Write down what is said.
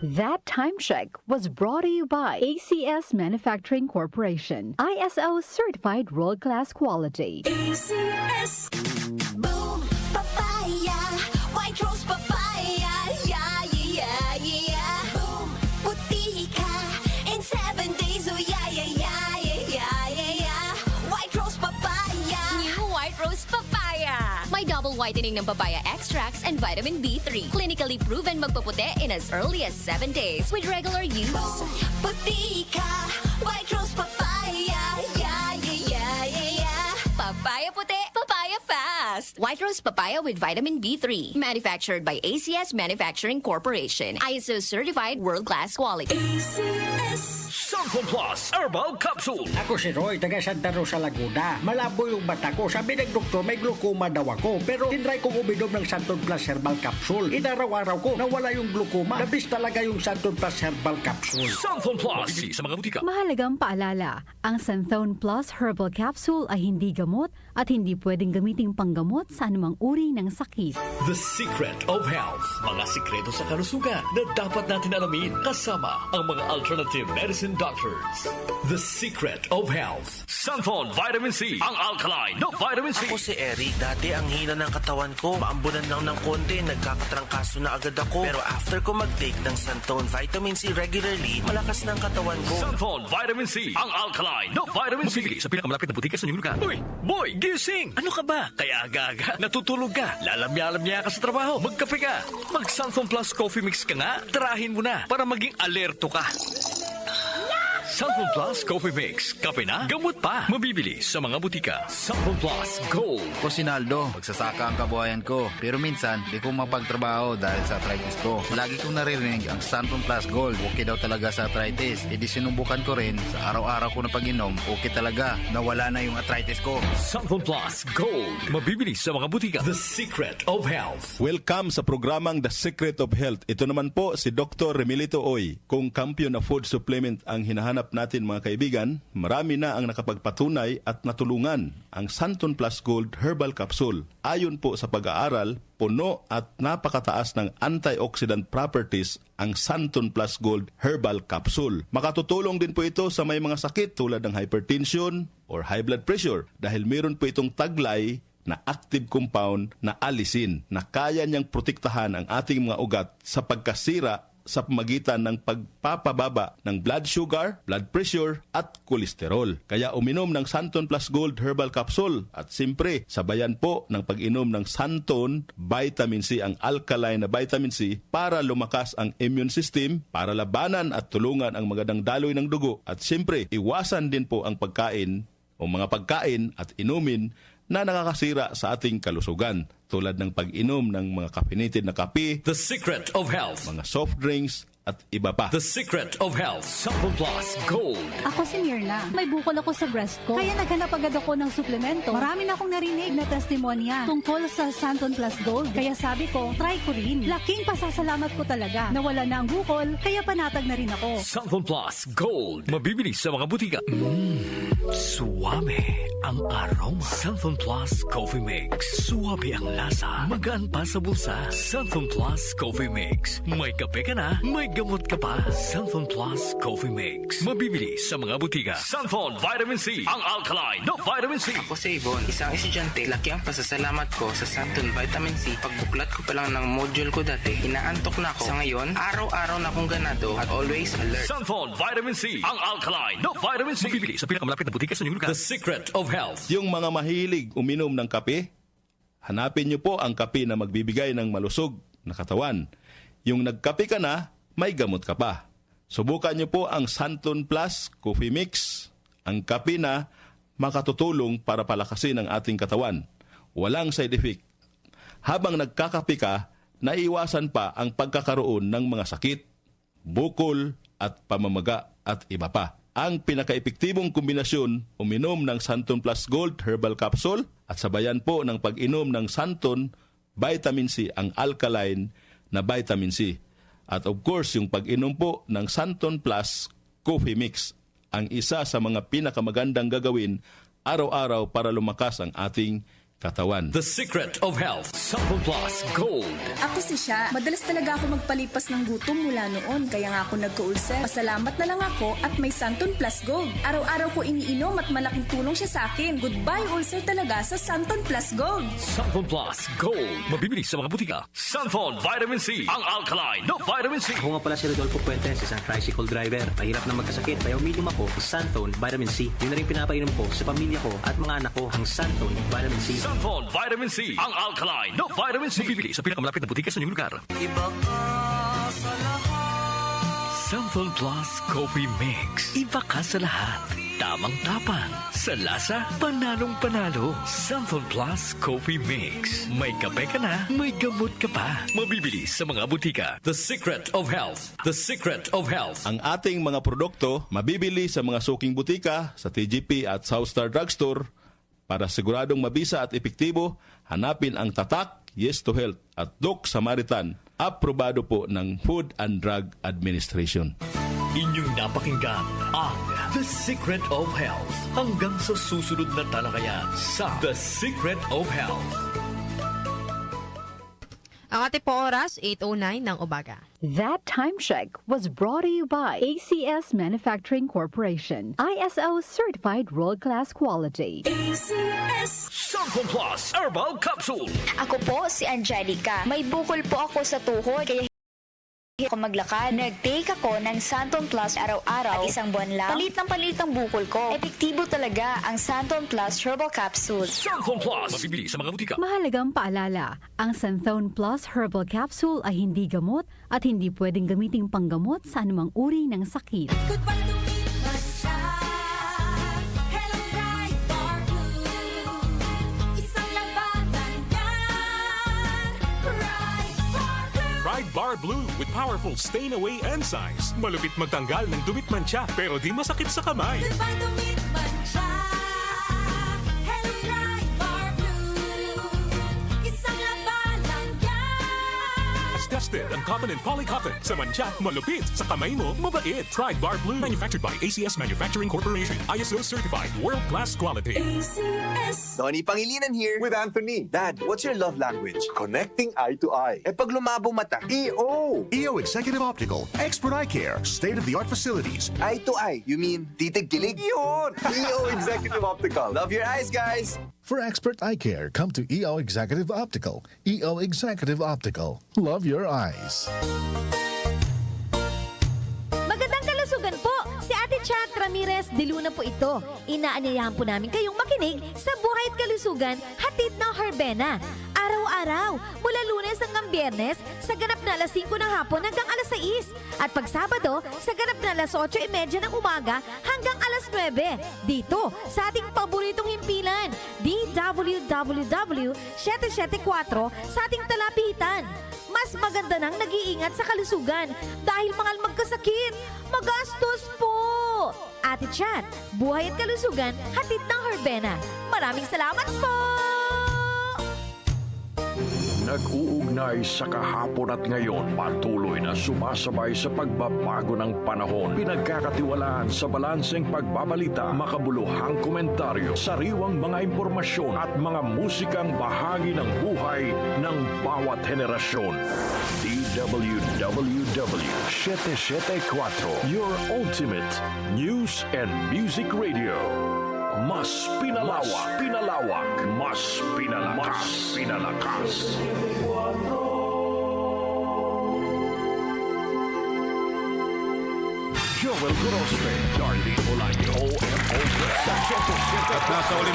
That time check was brought to you by ACS Manufacturing Corporation, ISO certified world-class quality. ACS. Boom, papaya. White rose papaya. Yeah, yeah, yeah. Boom, puti ka. In 7 days, oh yeah, yeah, yeah, yeah, yeah, yeah. White rose papaya. New White Rose Papaya. May double whitening ng papaya extracts and vitamin B3. Clinically proven magpaputi in as early as 7 days with regular use. Boom, puti ka. White rose papaya. Yeah, yeah, yeah, yeah, yeah. Papaya puti, papaya fast. White Rose Papaya with vitamin B3. Manufactured by ACS Manufacturing Corporation. ISO certified world-class quality. ACS. Santon Plus Herbal Capsule. Ako si Roy, taga Santa Rosa, Laguna. Malabo yung mata ko. Sabi ng doktor, may glaucoma daw ako. Pero tinry kong uminom ng Santon Plus Herbal Capsule. Inaraw-araw ko, nawala yung glaucoma. Nabis talaga yung Santon Plus Herbal Capsule. Santon Plus. Bibili sa mga butika. Mahalagang paalala, ang Santhone Plus Herbal Capsule ay hindi gamot at hindi pwedeng gamiting panggamot sa anumang uri ng sakit. The Secret of Health. Mga sikreto sa kalusugan na dapat natin alamin kasama ang mga alternative medicine doctors. The Secret of Health. Santon Vitamin C. Ang alkaline na vitamin C. Ako si Eric. Dati ang hina ng katawan ko. Maambunan lang ng konti. Nagkakatrangkaso na agad ako. Pero after ko mag-take ng Santon Vitamin C regularly, malakas ng katawan ko. Santon Vitamin C. Ang alkaline na vitamin C. Mabibili sa pinakamalapit na butika sa inyong lugar. Uy! Boy! Gising! Ano ka ba? Kaya aga-aga. Natutulog ka. Lalamya-lamya ka sa trabaho. Magkape ka. Mag-Santon Plus Coffee Mix ka nga. Tarahin mo na para maging alerto ka. Santon Plus Coffee Mix. Kape na, gamot pa. Mabibili sa mga butika. Santon Plus Gold. Ako si Naldo, magsasaka ang kabuhayan ko. Pero minsan, di ko mapagtrabaho dahil sa arthritis ko. Lagi kong naririnig ang Santon Plus Gold. Okay daw talaga sa arthritis. E di sinubukan ko rin. Sa araw-araw ko na pag-inom, okay talaga. Nawala na yung arthritis ko. Santon Plus Gold. Mabibili sa mga butika. The Secret of Health. Welcome sa programang The Secret of Health. Ito naman po si Dr. Remilito Oy. Kung kampiyon na food supplement ang hinahanap natin mga kaibigan, marami na ang nakapagpatunay at natulungan ang Santon Plus Gold Herbal Capsule. Ayon po sa pag-aaral, puno at napakataas ng antioxidant properties ang Santon Plus Gold Herbal Capsule. Makatutulong din po ito sa may mga sakit tulad ng hypertension or high blood pressure dahil meron po itong taglay na active compound na alisin na kaya niyang protektahan ang ating mga ugat sa pagkasira sa pamagitan ng pagpapababa ng blood sugar, blood pressure at kolesterol. Kaya uminom ng Santon Plus Gold Herbal Capsule at simpre sabayan po ng pag-inom ng Santon Vitamin C, ang alkaline na vitamin C para lumakas ang immune system, para labanan at tulungan ang magandang daloy ng dugo at simpre iwasan din po ang pagkain o mga pagkain at inumin na nakakasira sa ating kalusugan tulad ng pag-inom ng mga caffeinated na kape, The Secret of Health. mga soft drinks at iba pa. The Secret of Health. Santon Plus Gold. Ako si Mirna. May bukol ako sa breast ko. Kaya naghanap agad ako ng suplemento. Marami na akong narinig na testimonya tungkol sa Santon Plus Gold. Kaya sabi ko, try ko rin. Laking pasasalamat ko talaga. Nawala na ang bukol, kaya panatag na rin ako. Santon Plus Gold. Mabibili sa mga butika. Suwame ang aroma. Santon Plus Coffee Mix. Suwabe ang lasa. Magaan pa sa bulsa. Santon Plus Coffee Mix. May kape ka na, may gamot ka pa. Santon Plus Coffee Mix. Mabibili sa mga butika. Santon Vitamin C. Ang alkaline na vitamin C. Ako si Ibon, isang estudyante. Laki ang pasasalamat ko sa Santon Vitamin C. Pagbuklat ko pa lang ng module ko dati, inaantok na ako. Sa ngayon, araw-araw na akong ganado at always alert. Santon Vitamin C. Ang alkaline na vitamin C. Mabibili sa pinakamalapit na butika sa inyong lugar. The Secret of Health. Yung mga mahilig uminom ng kape, hanapin niyo po ang kape na magbibigay ng malusog na katawan. Yung nagkape ka na, may gamot ka pa. Subukan niyo po ang Santon Plus Coffee Mix, ang kape na makatutulong para palakasin ang ating katawan. Walang side effect. Habang nagkakape ka, naiwasan pa ang pagkakaroon ng mga sakit, bukol at pamamaga at iba pa. Ang pinaka-epektibong kombinasyon, uminom ng Santon Plus Gold Herbal Capsule at sabayan po ng pag-inom ng Santon Vitamin C, ang alkaline na vitamin C. At of course, yung pag-inom po ng Santon Plus Coffee Mix, ang isa sa mga pinakamagandang gagawin araw-araw para lumakas ang ating katawan. The Secret of Health. Santon Plus Gold. Ako si Sha. Madalas talaga ako magpalipas ng gutom mula noon, kaya nga ako nagka-ulcer. Pasalamat na lang ako at may Santon Plus Gold. Araw-araw ko iniinom at malaking tulong siya sa akin. Goodbye ulcer talaga sa Santon Plus Gold. Santon Plus Gold. Mabibili sa mga butika. Santon Vitamin C. Ang alkaline na vitamin C. Ako nga pala si Rodolfo Puentes, isang tricycle driver. Mahirap na magkasakit, kaya uminom ako ng Santon Vitamin C. Yun na rin pinapainom ko sa pamilya ko at mga anak ko ang Santon Vitamin C. Santon Vitamin C. Ang alkaline na vitamin C. Mabibili sa pinakamalapit na butika sa inyong lugar. Iba ka sa lahat. Santon Plus Coffee Mix. Iba ka sa lahat. Tamang tapang. Sa lasa, panalong-panalo. Santon Plus Coffee Mix. May kape ka na, may gamot ka pa. Mabibili sa mga butika. The Secret of Health. The Secret of Health. Ang ating mga produkto mabibili sa mga suking butika, sa TGP at Southstar Drugstore. Para siguradong mabisa at epektibo, hanapin ang tatak Yes to Health at Doc Samaritan. Aprobado po ng Food and Drug Administration. Inyong napakinggan ang The Secret of Health. Hanggang sa susunod na talakayan sa The Secret of Health. Ang ating po oras, 8:09 ng umaga. That time check was brought to you by ACS Manufacturing Corporation. ISO certified world-class quality. ACS. Santon Plus Herbal Capsule. Ako po si Angelica. May bukol po ako sa tuhod, kaya ako maglakad. Nag-take ako ng Santon Plus araw-araw at isang buwan lang. Palit ang bukol ko. Epektibo talaga ang Santon Plus Herbal Capsule. Santon Plus. Mabibili sa mga butika. Mahalagang paalala, ang Santhone Plus Herbal Capsule ay hindi gamot at hindi pwedeng gamiting panggamot sa anumang uri ng sakit. Goodbye to me, Masha. Hello, Right Bar Blue. Isang labanan yan. Right Bar Blue. Pride Bar Blue with powerful stain-away enzymes. Malupit magtanggal ng dumit mancha pero di masakit sa kamay. Goodbye to me, Masha. Hello, Right Bar Blue. Isang labanan yan. As tested ang cotton and polycotton. Sa mancha, malupit. Sa kamay mo, mabait. Pride Bar Blue. Manufactured by ACS Manufacturing Corporation. ISO certified. World-class quality. ACS. Donnie Pangilinan here. With Anthony. Dad, what's your love language? Connecting eye to eye. Eh pag lumabo mata, EO. EO Executive Optical. Expert eye care. State-of-the-art facilities. Eye to eye. You mean titig gilig? Yun! EO Executive Optical. Love your eyes, guys. For expert eye care, come to EO Executive Optical. EO Executive Optical. Love your eyes. Magandang kalusugan po! Si Ate Chat Ramirez de Luna po ito. Inaanyayahan po namin kayong makinig sa Buhay at Kalusugan, hatid ng Herbena. Araw-araw, mula Lunes hanggang Biyernes, sa ganap na alas 5 ng hapon hanggang alas 6. At pag Sabado, sa ganap na alas 8:30 ng umaga hanggang alas 9. Dito, sa ating paboritong himpilan, DWWW 774 sa ating talapitan. Mas maganda nang nag-iingat sa kalusugan dahil mangal magkasakit. Magastos po! Ate Chat, Buhay at Kalusugan, hatid ng Herbena. Maraming salamat po! Nag-uugnay sa kahapon at ngayon, patuloy na sumasabay sa pagbabago ng panahon. Pinagkakatiwalaan sa balanseng pagbabalita, makabuluhang komentaryo, sariwang mga impormasyon at mga musikang bahagi ng buhay ng bawat henerasyon. DWWW 774, your ultimate news and music radio. Mas pinalawak, mas pinalakas. Joel Grospe, Darlene Olaño, OFO, sa 774.